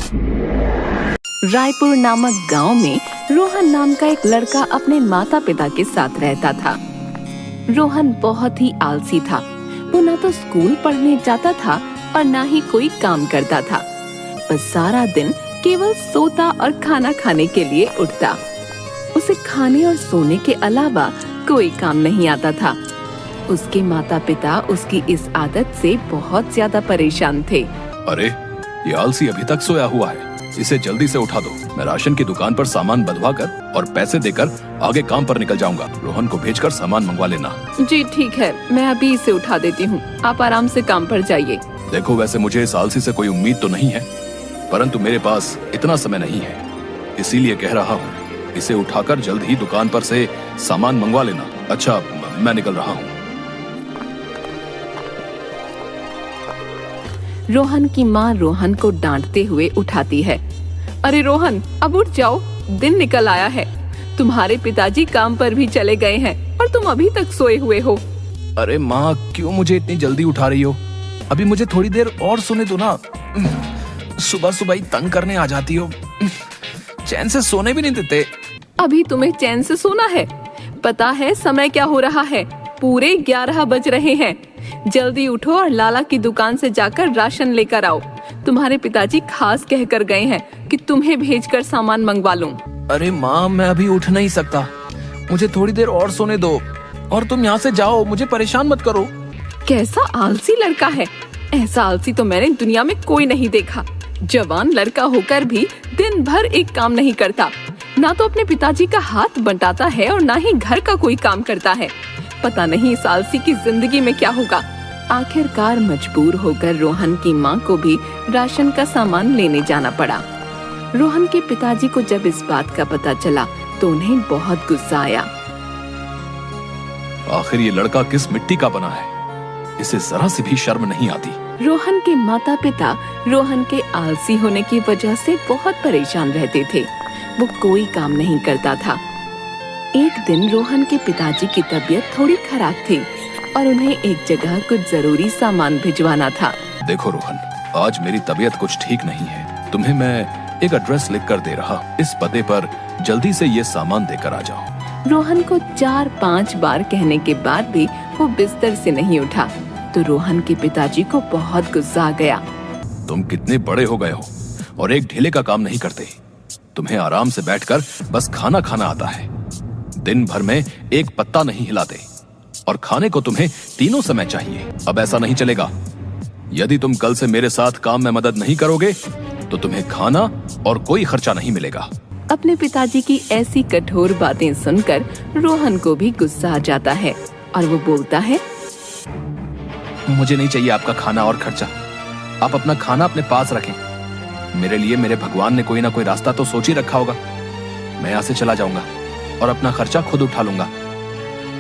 रायपुर नामक गांव में रोहन नाम का एक लड़का अपने माता पिता के साथ रहता था। रोहन बहुत ही आलसी था। वो ना तो स्कूल पढ़ने जाता था और ना ही कोई काम करता था। बस सारा दिन केवल सोता और खाना खाने के लिए उठता। उसे खाने और सोने के अलावा कोई काम नहीं आता था। उसके माता पिता उसकी इस आदत से बहुत ज्यादा परेशान थे। अरे, ये आलसी अभी तक सोया हुआ है, इसे जल्दी से उठा दो। मैं राशन की दुकान पर सामान बंधवा कर और पैसे देकर आगे काम पर निकल जाऊंगा। रोहन को भेजकर सामान मंगवा लेना। जी ठीक है, मैं अभी इसे उठा देती हूँ। आप आराम से काम पर जाइए। देखो, वैसे मुझे इस आलसी से कोई उम्मीद तो नहीं है, परंतु मेरे पास इतना समय नहीं है, इसीलिए कह रहा हूँ, इसे उठाकर जल्द ही दुकान पर से सामान मंगवा लेना। अच्छा, मैं निकल रहा हूँ। रोहन की माँ रोहन को डांटते हुए उठाती है। अरे रोहन, अब उठ जाओ, दिन निकल आया है। तुम्हारे पिताजी काम पर भी चले गए हैं और तुम अभी तक सोए हुए हो। अरे माँ, क्यों मुझे इतनी जल्दी उठा रही हो? अभी मुझे थोड़ी देर और सोने दो ना। सुबह सुबह ही तंग करने आ जाती हो, चैन से सोने भी नहीं देते। अभी तुम्हें चैन से सोना है? पता है समय क्या हो रहा है? पूरे 11 बज रहे हैं। जल्दी उठो और लाला की दुकान से जाकर राशन लेकर आओ। तुम्हारे पिताजी खास कहकर गए हैं कि तुम्हें भेजकर सामान मंगवा लूं। अरे माँ, मैं अभी उठ नहीं सकता, मुझे थोड़ी देर और सोने दो और तुम यहाँ से जाओ, मुझे परेशान मत करो। कैसा आलसी लड़का है! ऐसा आलसी तो मैंने दुनिया में कोई नहीं देखा। जवान लड़का होकर भी दिन भर एक काम नहीं करता, ना तो अपने पिताजी का हाथ बंटाता है और ना ही घर का कोई काम करता है। पता नहीं इस आलसी की जिंदगी में क्या होगा। आखिरकार मजबूर होकर रोहन की माँ को भी राशन का सामान लेने जाना पड़ा। रोहन के पिताजी को जब इस बात का पता चला तो उन्हें बहुत गुस्सा आया। आखिर ये लड़का किस मिट्टी का बना है, इसे जरा सी भी शर्म नहीं आती। रोहन के माता पिता रोहन के आलसी होने की वजह से बहुत परेशान रहते थे। वो कोई काम नहीं करता था। एक दिन रोहन के पिताजी की तबीयत थोड़ी खराब थी और उन्हें एक जगह कुछ जरूरी सामान भिजवाना था। देखो रोहन, आज मेरी तबीयत कुछ ठीक नहीं है। तुम्हें मैं एक एड्रेस लिख कर दे रहा, इस पते पर जल्दी से ये सामान देकर आ जाओ। रोहन को 4-5 बार कहने के बाद भी वो बिस्तर से नहीं उठा तो रोहन के पिताजी को बहुत गुस्सा आ गया। तुम कितने बड़े हो गए हो और एक ढीले का काम नहीं करते। तुम्हें आराम से बैठकर बस खाना खाना आता है। दिन भर में एक पत्ता नहीं हिलाते और खाने को तुम्हें तीनों समय चाहिए। अब ऐसा नहीं चलेगा। यदि तुम कल से मेरे साथ काम में मदद नहीं करोगे तो तुम्हें खाना और कोई खर्चा नहीं मिलेगा। अपने पिताजी की ऐसी कठोर बातें सुनकर रोहन को भी गुस्सा आ जाता है और वो बोलता है, मुझे नहीं चाहिए आपका खाना और खर्चा। आप अपना खाना अपने पास रखें। मेरे लिए मेरे भगवान ने कोई ना कोई रास्ता तो सोच ही रखा होगा। मैं यहाँ से चला जाऊंगा और अपना खर्चा खुद उठा लूंगा।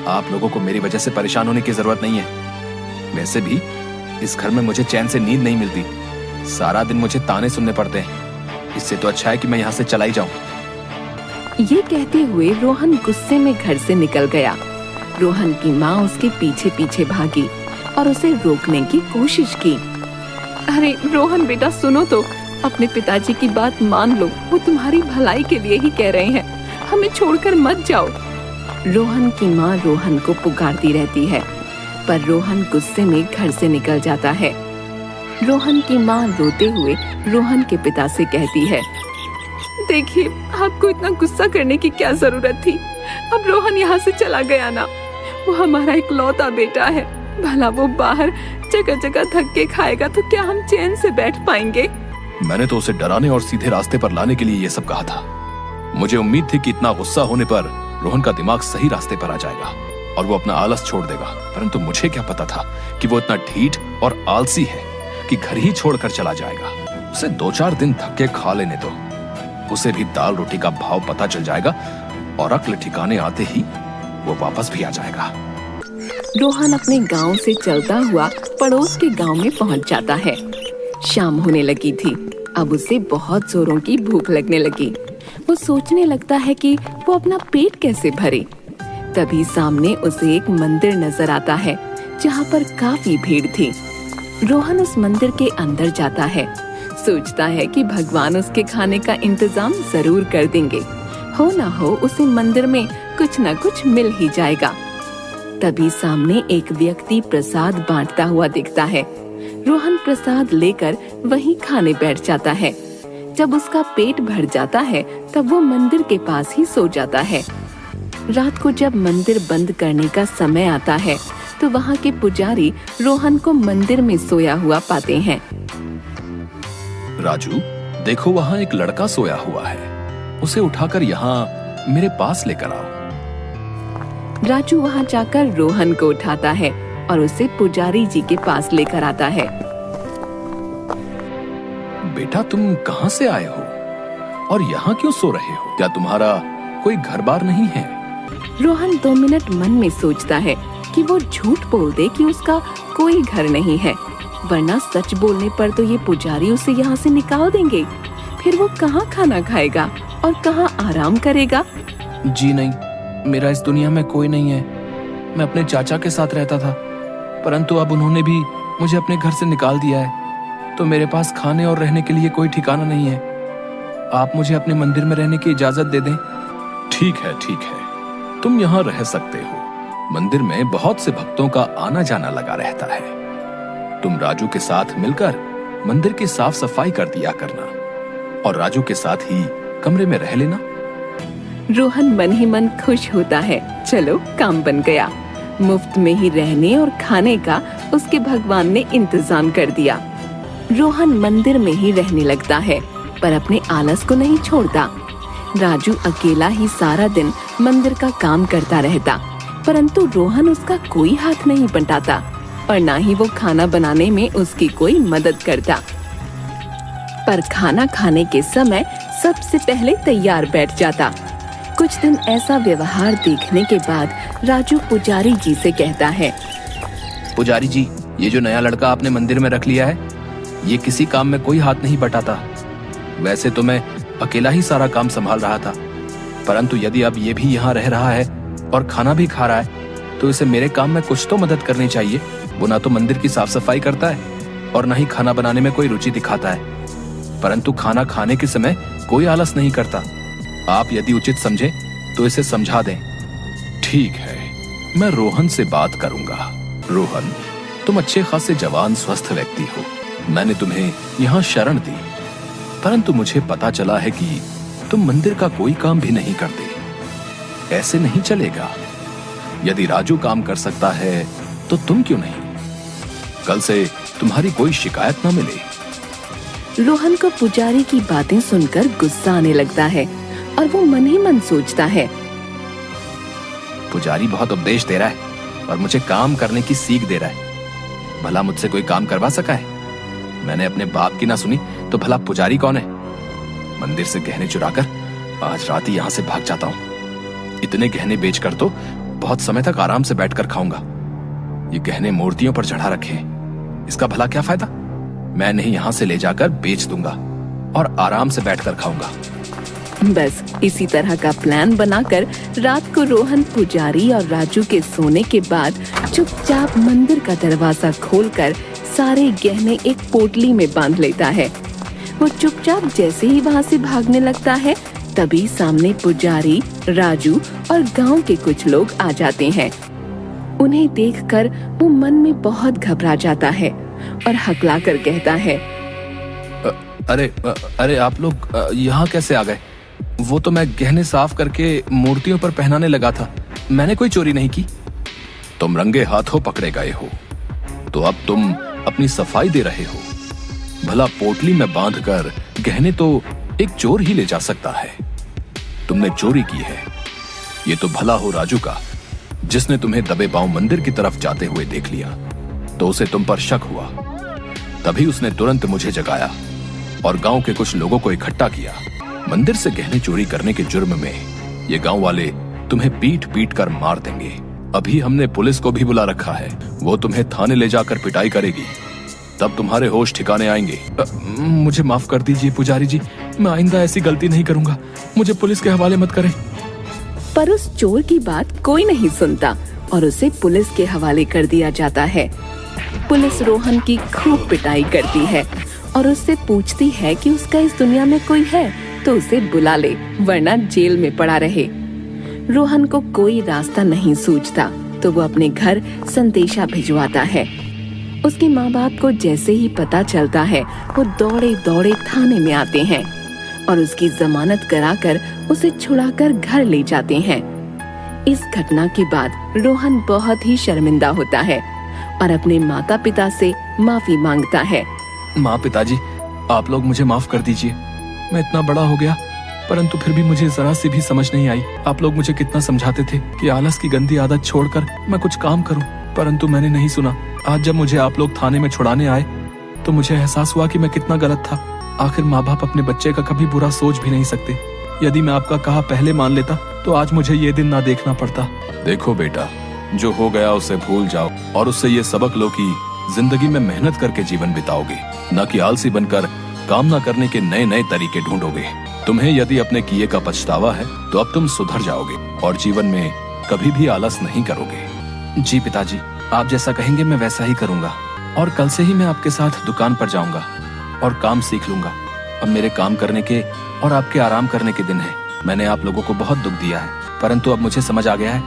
आप लोगों को मेरी वजह से परेशान होने की जरूरत नहीं है। वैसे भी इस घर में मुझे चैन से नींद नहीं मिलती। सारा दिन मुझे ताने सुनने पड़ते हैं। इससे तो अच्छा है कि मैं यहाँ से चला ही जाऊं। ये कहते हुए रोहन गुस्से में घर से निकल गया। रोहन की माँ उसके पीछे पीछे भागी और उसे रोकने की कोशिश की। अरे रोहन बेटा, सुनो तो, अपने पिताजी की बात मान लो। वो तुम्हारी भलाई के लिए ही कह रहे हैं। हमें छोड़कर मत जाओ। रोहन की माँ रोहन को पुकारती रहती है पर रोहन गुस्से में घर से निकल जाता है। रोहन की माँ रोते हुए रोहन के पिता से कहती है, देखिए, आपको इतना गुस्सा करने की क्या जरूरत थी। अब रोहन यहाँ से चला गया ना, वो हमारा इकलौता बेटा है। भला वो बाहर जगह जगह धक्के खाएगा तो क्या हम चैन से बैठ पाएंगे? मैंने तो उसे डराने और सीधे रास्ते पर लाने के लिए ये सब कहा था। मुझे उम्मीद थी कि इतना गुस्सा होने पर रोहन का दिमाग सही रास्ते पर आ जाएगा और वो अपना आलस छोड़ देगा, परंतु मुझे क्या पता था कि वो इतना ढीठ और आलसी है कि घर ही छोड़कर चला जाएगा। उसे 2-4 दिन धक्के खा लेने दो, उसे भी दाल रोटी का भाव पता चल जाएगा और अक्ल ठिकाने आते ही वो वापस भी आ जाएगा। रोहन अपने गांव से चलता हुआ पड़ोस के गांव में पहुंच जाता है। शाम होने लगी थी। अब उसे बहुत जोरों की भूख लगने लगी। वो सोचने लगता है कि वो अपना पेट कैसे भरे। तभी सामने उसे एक मंदिर नजर आता है जहाँ पर काफी भीड़ थी। रोहन उस मंदिर के अंदर जाता है। सोचता है कि भगवान उसके खाने का इंतजाम जरूर कर देंगे। हो ना हो उसे मंदिर में कुछ न कुछ मिल ही जाएगा। तभी सामने एक व्यक्ति प्रसाद बांटता हुआ दिखता है। रोहन प्रसाद लेकर वहीं खाने बैठ जाता है। जब उसका पेट भर जाता है तब वो मंदिर के पास ही सो जाता है। रात को जब मंदिर बंद करने का समय आता है तो वहाँ के पुजारी रोहन को मंदिर में सोया हुआ पाते हैं। राजू, देखो वहाँ एक लड़का सोया हुआ है, उसे उठाकर यहाँ मेरे पास लेकर आओ। राजू वहाँ जाकर रोहन को उठाता है और उसे पुजारी जी के पास लेकर आता है। बेटा, तुम कहाँ से आए हो और यहाँ क्यों सो रहे हो? क्या तुम्हारा कोई घर बार नहीं है? रोहन 2 मिनट मन में सोचता है कि वो झूठ बोल दे कि उसका कोई घर नहीं है, वरना सच बोलने पर तो ये पुजारी उसे यहाँ से निकाल देंगे। फिर वो कहाँ खाना खाएगा और कहाँ आराम करेगा? जी नहीं, मेरा इस दुनिया में कोई नहीं है। मैं अपने चाचा के साथ रहता था, परंतु अब उन्होंने भी मुझे अपने घर से निकाल दिया है, तो मेरे पास खाने और रहने के लिए कोई ठिकाना नहीं है। आप मुझे अपने मंदिर में रहने की इजाजत दे दें। ठीक है, तुम यहाँ रह सकते हो। मंदिर में बहुत से भक्तों का आना जाना लगा रहता है। तुम राजू के साथ मिलकर मंदिर की साफ सफाई कर दिया करना और राजू के साथ ही कमरे में रह लेना। रोहन मन ही मन खुश होता है। चलो, काम बन गया। मुफ्त में ही रहने और खाने का उसके भगवान ने इंतजाम कर दिया। रोहन मंदिर में ही रहने लगता है, पर अपने आलस को नहीं छोड़ता। राजू अकेला ही सारा दिन मंदिर का काम करता रहता, परंतु रोहन उसका कोई हाथ नहीं बंटाता और ना ही वो खाना बनाने में उसकी कोई मदद करता। पर खाना खाने के समय सबसे पहले तैयार बैठ जाता। कुछ दिन ऐसा व्यवहार देखने के बाद राजू पुजारी जी से कहता है, पुजारी जी, ये जो नया लड़का आपने मंदिर में रख लिया है, ये किसी काम में कोई हाथ नहीं बटाता। वैसे तो मैं अकेला ही सारा काम संभाल रहा था, परंतु यदि अब ये भी यहाँ रह रहा है और खाना भी खा रहा है तो इसे मेरे काम में कुछ तो मदद करनी चाहिए। वो ना तो मंदिर की साफ सफाई करता है और ना ही खाना बनाने में कोई रुचि दिखाता है, परंतु खाना खाने के समय कोई आलस नहीं करता। आप यदि उचित समझे तो इसे समझा दें। ठीक है, मैं रोहन से बात करूंगा। रोहन, तुम अच्छे खासे जवान स्वस्थ व्यक्ति हो। मैंने तुम्हें यहाँ शरण दी, परंतु मुझे पता चला है कि तुम मंदिर का कोई काम भी नहीं करते। ऐसे नहीं चलेगा। यदि राजू काम कर सकता है तो तुम क्यों नहीं? कल से तुम्हारी कोई शिकायत न मिले। रोहन को पुजारी की बातें सुनकर गुस्सा आने लगता है और वो मन ही मन सोचता है, पुजारी बहुत उपदेश दे रहा है और मुझे काम करने की सीख दे रहा है। भला मुझसे कोई काम करवा सका है? मैंने अपने बाप की ना सुनी तो भला पुजारी कौन है? मंदिर से गहने चुराकर आज रात ही यहाँ से भाग जाता हूँ। इतने गहने बेचकर तो बहुत समय तक आराम से बैठकर खाऊंगा। ये गहने मूर्तियों पर चढ़ा रखे हैं, इसका भला क्या फायदा? मैं नहीं यहाँ से ले जाकर बेच दूंगा और आराम से बैठकर खाऊंगा। बस इसी तरह का प्लान बनाकर रात को रोहन पुजारी और राजू के सोने के बाद चुपचाप मंदिर का दरवाजा खोलकर सारे गहने एक पोटली में बांध लेता है। वो चुपचाप जैसे ही वहाँ से भागने लगता है, तभी सामने पुजारी, राजू और गांव के कुछ लोग आ जाते हैं। उन्हें देखकर वो मन में बहुत घबरा जाता है और हकला कर कहता है, अरे आप लोग यहाँ कैसे आ गए? वो तो मैं गहने साफ करके मूर्तियों पर पहनाने लगा था, मैंने कोई चोरी नहीं की। तुम रंगे हाथों पकड़े गए हो, तो अब तुम अपनी सफाई दे रहे हो। भला पोटली में बांधकर गहने तो एक चोर ही ले जा सकता है। तुमने चोरी की है। ये तो भला हो राजू का, जिसने तुम्हें दबे पांव मंदिर की तरफ जाते हुए देख लिया तो उसे तुम पर शक हुआ। तभी उसने तुरंत मुझे जगाया और गांव के कुछ लोगों को इकट्ठा किया। मंदिर से गहने चोरी करने के जुर्म में ये गांव वाले तुम्हें पीट पीट कर मार देंगे। अभी हमने पुलिस को भी बुला रखा है, वो तुम्हें थाने ले जाकर पिटाई करेगी, तब तुम्हारे होश ठिकाने आएंगे। मुझे माफ कर दीजिए पुजारी जी, मैं आइंदा ऐसी गलती नहीं करूंगा, मुझे पुलिस के हवाले मत करें। पर उस चोर की बात कोई नहीं सुनता और उसे पुलिस के हवाले कर दिया जाता है। पुलिस रोहन की खूब पिटाई करती है और उससे पूछती है कि उसका इस दुनिया में कोई है तो उसे बुला ले, वरना जेल में पड़ा रहे। रोहन को कोई रास्ता नहीं सूझता तो वो अपने घर संदेशा भिजवाता है। उसके माँ बाप को जैसे ही पता चलता है वो दौड़े दौड़े थाने में आते हैं और उसकी जमानत कराकर उसे छुड़ाकर घर ले जाते हैं। इस घटना के बाद रोहन बहुत ही शर्मिंदा होता है और अपने माता पिता से माफी मांगता है। माँ, पिताजी, आप लोग मुझे माफ कर दीजिए। मैं इतना बड़ा हो गया, परंतु फिर भी मुझे जरा सी भी समझ नहीं आई। आप लोग मुझे कितना समझाते थे कि आलस की गंदी आदत छोड़कर मैं कुछ काम करूं, परंतु मैंने नहीं सुना। आज जब मुझे आप लोग थाने में छुड़ाने आए तो मुझे एहसास हुआ कि मैं कितना गलत था। आखिर माँ बाप अपने बच्चे का कभी बुरा सोच भी नहीं सकते। यदि मैं आपका कहा पहले मान लेता तो आज मुझे ये दिन ना देखना पड़ता। देखो बेटा, जो हो गया उसे भूल जाओ और उससे ये सबक लो कि जिंदगी में मेहनत करके जीवन बिताओगे, न कि आलसी बनकर काम न करने के नए नए तरीके ढूंढोगे। तुम्हें यदि अपने किए का पछतावा है तो अब तुम सुधर जाओगे और जीवन में कभी भी आलस नहीं करोगे। जी पिताजी, आप जैसा कहेंगे मैं वैसा ही करूंगा और कल से ही मैं आपके साथ दुकान पर जाऊंगा और काम सीख लूंगा। अब मेरे काम करने के और आपके आराम करने के दिन है। मैंने आप लोगों को बहुत दुख दिया है, परंतु अब मुझे समझ आ गया है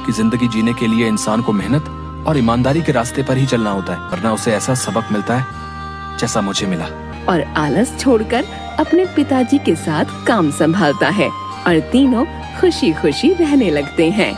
कि जिंदगी जीने के लिए इंसान को मेहनत और ईमानदारी के रास्ते पर ही चलना होता है, वरना उसे ऐसा सबक मिलता है जैसा मुझे मिला। और आलस छोड़कर अपने पिताजी के साथ काम संभालता है और तीनों खुशी खुशी रहने लगते हैं।